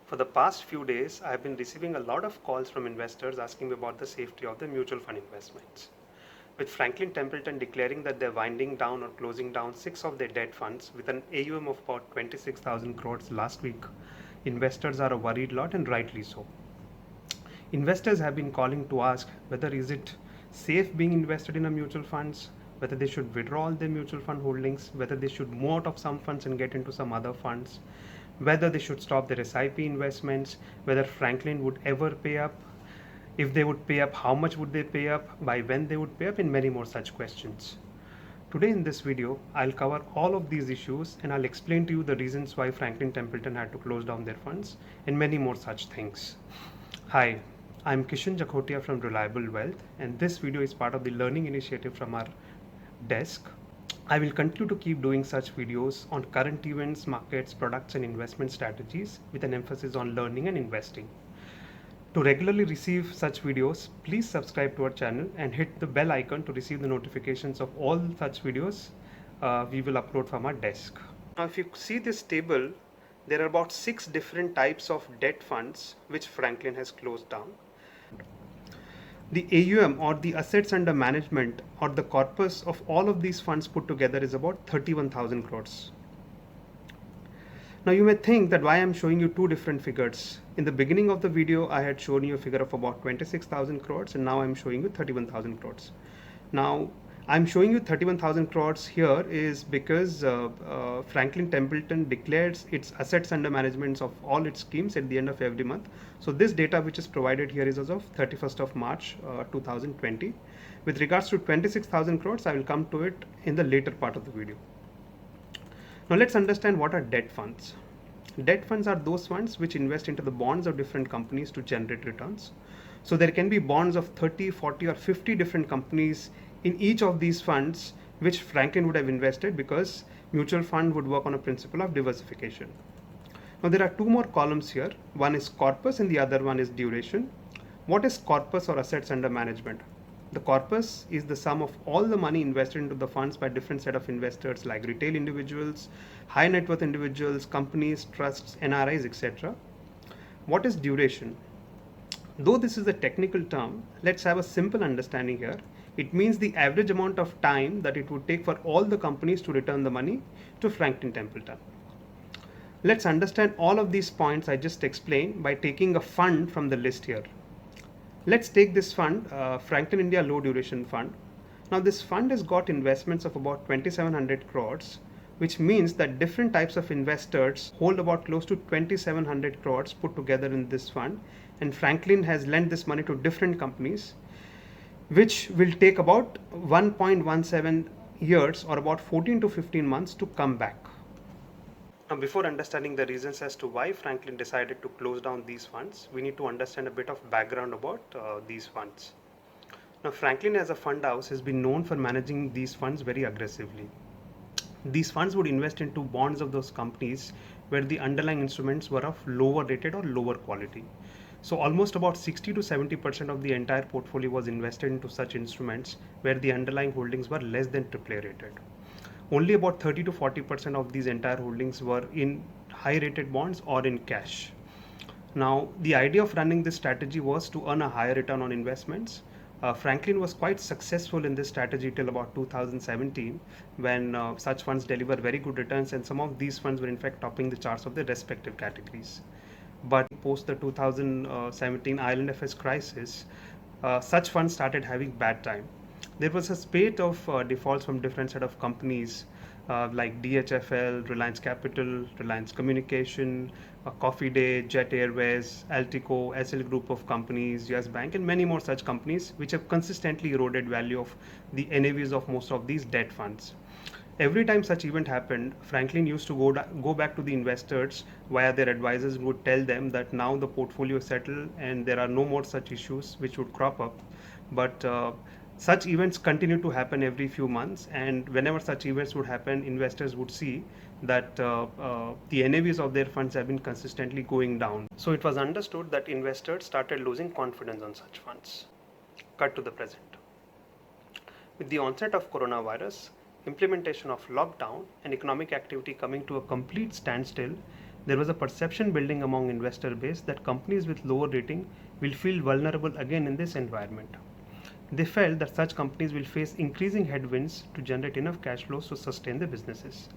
For the past few days, I have been receiving a lot of calls from investors asking me about the safety of their mutual fund investments. With Franklin Templeton declaring that they're winding down or closing down 6 of their debt funds with an AUM of about 26,000 crores last week, investors are a worried lot, and rightly so. Investors have been calling to ask whether is it safe being invested in a mutual funds, whether they should withdraw all their mutual fund holdings, whether they should move out of some funds and get into some other funds, whether they should stop their SIP investments, whether Franklin would ever pay up, if they would pay up, how much would they pay up, by when they would pay up, and many more such questions. Today in this video, I'll cover all of these issues and I'll explain to you the reasons why Franklin Templeton had to close down their funds and many more such things. Hi, I'm Kishan Jakhotia from Reliable Wealth, and this video is part of the learning initiative from our desk. I will continue to keep doing such videos on current events, markets, products, and investment strategies with an emphasis on learning and investing. To regularly receive such videos, please subscribe to our channel and hit the bell icon to receive the notifications of all such videos we will upload from our desk. Now, if you see this table, there are about 6 different types of debt funds which Franklin has closed down. The AUM, or the assets under management, or the corpus of all of these funds put together is about 31,000 crores. Now you may think that why I'm showing you two different figures. In the beginning of the video, I had shown you a figure of about 26,000 crores, and now I'm showing you 31,000 crores. Now I'm showing you 31,000 crores here is because Franklin Templeton declares its assets under management of all its schemes at the end of every month. So this data which is provided here is as of 31st of March 2020. With regards to 26,000 crores, I will come to it in the later part of the video. Now let's understand what are debt funds. Debt funds are those funds which invest into the bonds of different companies to generate returns. So there can be bonds of 30, 40 or 50 different companies in each of these funds which Franklin would have invested, because mutual fund would work on a principle of diversification. Now there are two more columns here. One is corpus and the other one is duration. What is corpus or assets under management? The corpus is the sum of all the money invested into the funds by different set of investors like retail individuals, high net worth individuals, companies, trusts, NRIs, etc. What is duration? Though this is a technical term, let's have a simple understanding here. It means the average amount of time that it would take for all the companies to return the money to Franklin Templeton. Let's understand all of these points I just explained by taking a fund from the list here. Let's take this fund, Franklin India Low Duration Fund. Now this fund has got investments of about 2,700 crores, which means that different types of investors hold about close to 2,700 crores put together in this fund, and Franklin has lent this money to different companies, which will take about 1.17 years or about 14 to 15 months to come back. Now, before understanding the reasons as to why Franklin decided to close down these funds, we need to understand a bit of background about these funds. Now, Franklin as a fund house has been known for managing these funds very aggressively. These funds would invest into bonds of those companies where the underlying instruments were of lower rated or lower quality. So almost about 60 to 70% of the entire portfolio was invested into such instruments where the underlying holdings were less than AAA rated. Only about 30 to 40% of these entire holdings were in high rated bonds or in cash. Now, the idea of running this strategy was to earn a higher return on investments. Franklin was quite successful in this strategy till about 2017, when such funds deliver very good returns, and some of these funds were in fact topping the charts of their respective categories. But post the 2017 IL&FS crisis, such funds started having bad time. There was a spate of defaults from different set of companies like DHFL, Reliance Capital, Reliance Communication, Coffee Day, Jet Airways, Altico, SL Group of companies, US Bank, and many more such companies which have consistently eroded value of the NAVs of most of these debt funds. Every time such event happened, Franklin used to go back to the investors via their advisors and would tell them that now the portfolio is settled and there are no more such issues which would crop up. But such events continue to happen every few months, and whenever such events would happen, investors would see that the NAVs of their funds have been consistently going down. So it was understood that investors started losing confidence on such funds. Cut to the present. With the onset of coronavirus, implementation of lockdown and economic activity coming to a complete standstill, there was a perception building among investor base that companies with lower rating will feel vulnerable again in this environment. They felt that such companies will face increasing headwinds to generate enough cash flows to sustain their businesses.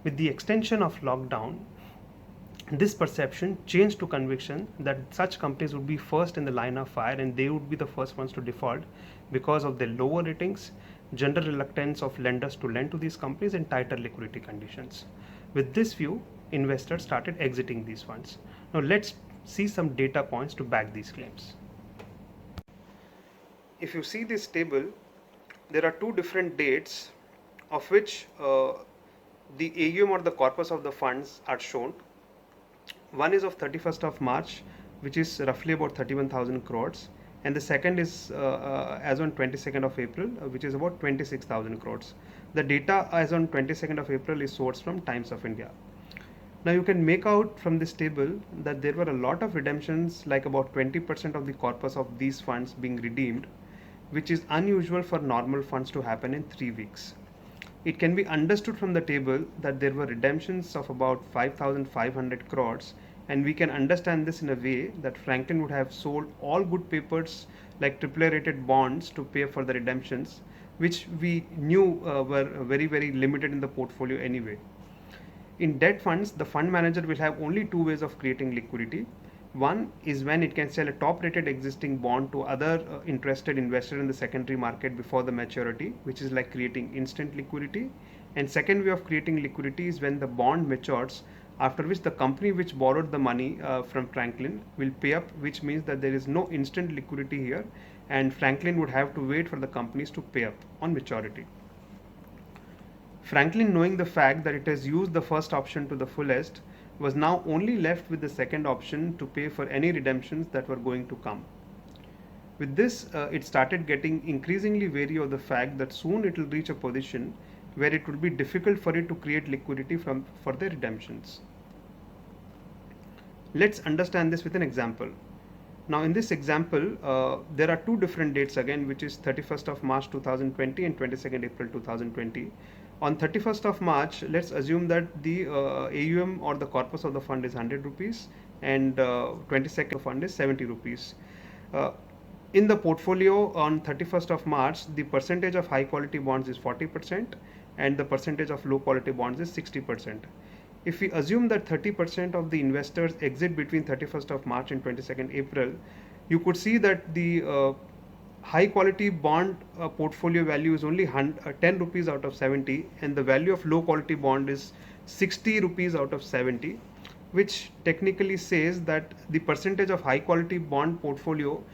With the extension of lockdown, this perception changed to conviction that such companies would be first in the line of fire and they would be the first ones to default because of their lower ratings, general reluctance of lenders to lend to these companies, and tighter liquidity conditions. With this view, investors started exiting these funds. Now let's see some data points to back these claims. If you see this table, there are two different dates of which the AUM or the corpus of the funds are shown. One is of 31st of March, which is roughly about 31,000 crores, and the second is as on 22nd of April, which is about 26,000 crores. The data as on 22nd of April is sourced from Times of India. Now you can make out from this table that there were a lot of redemptions, like about 20% of the corpus of these funds being redeemed, which is unusual for normal funds to happen in 3 weeks. It can be understood from the table that there were redemptions of about 5,500 crores, and we can understand this in a way that Franklin would have sold all good papers like AAA rated bonds to pay for the redemptions, which we knew were very limited in the portfolio anyway. In debt funds, the fund manager will have only two ways of creating liquidity. One is when it can sell a top rated existing bond to other interested investors in the secondary market before the maturity, which is like creating instant liquidity. And second way of creating liquidity is when the bond matures, after which the company which borrowed the money from Franklin will pay up, which means that there is no instant liquidity here and Franklin would have to wait for the companies to pay up on maturity. Franklin, knowing the fact that it has used the first option to the fullest, was now only left with the second option to pay for any redemptions that were going to come. With this, it started getting increasingly wary of the fact that soon it will reach a position where it will be difficult for it to create liquidity for the redemptions. Let's understand this with an example. Now in this example, there are two different dates again, which is 31st of March 2020 and 22nd April 2020. On 31st of March, let's assume that the AUM or the corpus of the fund is 100 rupees and 22nd fund is 70 rupees. In the portfolio on 31st of March, the percentage of high quality bonds is 40% and the percentage of low quality bonds is 60%. If we assume that 30% of the investors exit between 31st of March and 22nd April, you could see that the high quality bond portfolio value is only 10 rupees out of 70 and the value of low quality bond is 60 rupees out of 70, which technically says that the percentage of high quality bond portfolio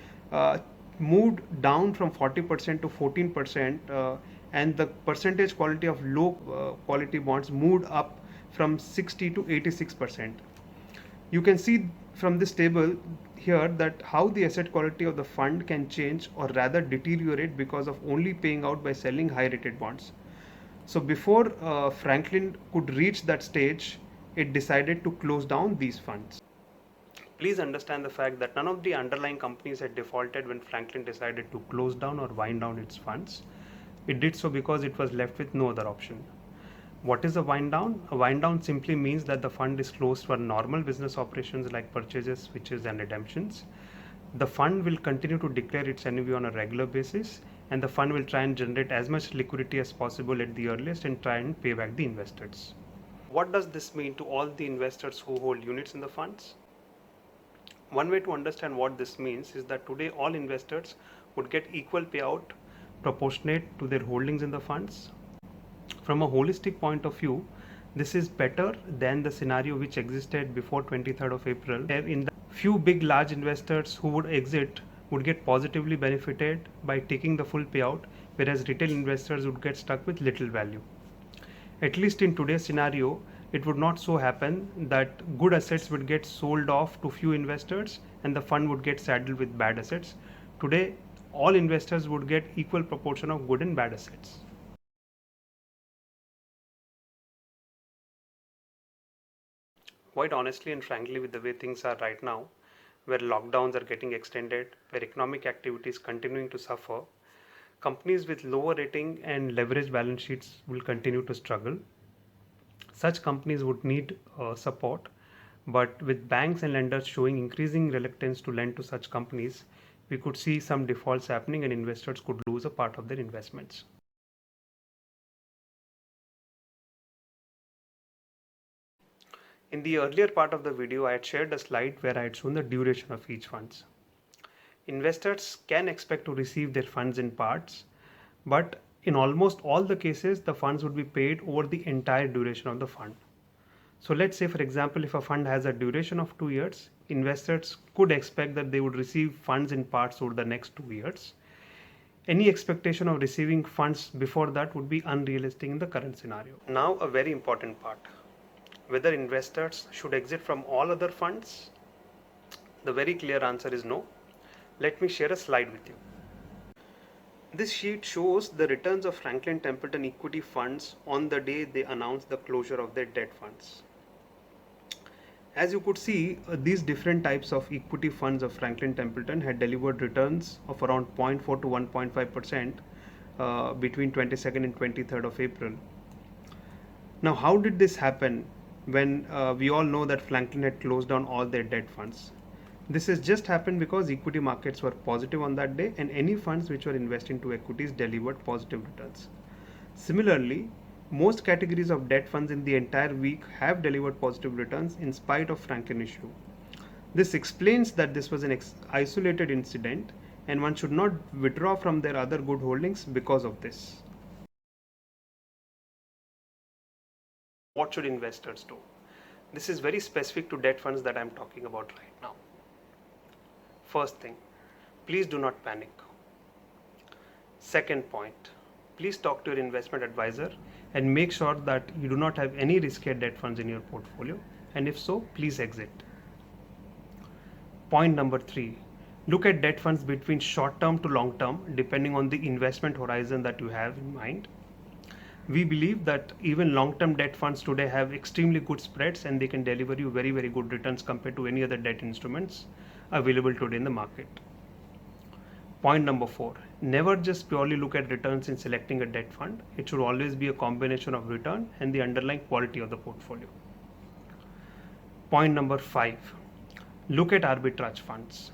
moved down from 40% to 14% and the percentage quality of low quality bonds moved up from 60 to 86%. You can see from this table here that how the asset quality of the fund can change or rather deteriorate because of only paying out by selling high rated bonds. So before Franklin could reach that stage, it decided to close down these funds. Please understand the fact that none of the underlying companies had defaulted when Franklin decided to close down or wind down its funds. It did so because it was left with no other option. What is a wind down? A wind down simply means that the fund is closed for normal business operations like purchases, switches, and redemptions. The fund will continue to declare its NAV on a regular basis, and the fund will try and generate as much liquidity as possible at the earliest and try and pay back the investors. What does this mean to all the investors who hold units in the funds? One way to understand what this means is that today all investors would get equal payout proportionate to their holdings in the funds. From a holistic point of view, this is better than the scenario which existed before 23rd of April, where in the few big large investors who would exit would get positively benefited by taking the full payout, whereas retail investors would get stuck with little value. At least in today's scenario, it would not so happen that good assets would get sold off to few investors and the fund would get saddled with bad assets. Today, all investors would get equal proportion of good and bad assets. Quite honestly and frankly, with the way things are right now, where lockdowns are getting extended, where economic activity is continuing to suffer, companies with lower rating and leveraged balance sheets will continue to struggle. Such companies would need support, But with banks and lenders showing increasing reluctance to lend to such companies, we could see some defaults happening and investors could lose a part of their investments. In the earlier part of the video, I had shared a slide where I had shown the duration of each funds. Investors can expect to receive their funds in parts, but in almost all the cases, the funds would be paid over the entire duration of the fund. So let's say, for example, if a fund has a duration of 2 years, investors could expect that they would receive funds in parts over the next 2 years. Any expectation of receiving funds before that would be unrealistic in the current scenario. Now, a very important part. Whether investors should exit from all other funds? The very clear answer is no. Let me share a slide with you. This sheet shows the returns of Franklin Templeton equity funds on the day they announced the closure of their debt funds. As you could see, these different types of equity funds of Franklin Templeton had delivered returns of around 0.4 to 1.5% between 22nd and 23rd of April. Now, how did this happen when we all know that Franklin had closed down all their debt funds? This has just happened because equity markets were positive on that day and any funds which were invested into equities delivered positive returns. Similarly, most categories of debt funds in the entire week have delivered positive returns in spite of Franklin issue. This explains that this was an isolated incident and one should not withdraw from their other good holdings because of this. What should investors do? This is very specific to debt funds that I am talking about right now. First thing, please do not panic. Second point, please talk to your investment advisor and make sure that you do not have any riskier debt funds in your portfolio, and if so, please exit. Point number 3, look at debt funds between short term to long term depending on the investment horizon that you have in mind. We believe that even long-term debt funds today have extremely good spreads and they can deliver you very, very good returns compared to any other debt instruments available today in the market. Point number 4, never just purely look at returns in selecting a debt fund. It should always be a combination of return and the underlying quality of the portfolio. Point number 5, look at arbitrage funds.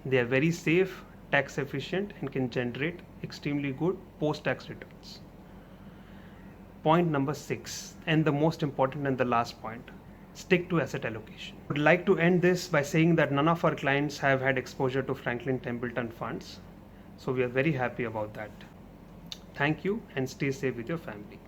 They are very safe, tax efficient and can generate extremely good post-tax returns. Point number 6, and the most important and the last point, stick to asset allocation. I would like to end this by saying that none of our clients have had exposure to Franklin Templeton funds. So we are very happy about that. Thank you and stay safe with your family.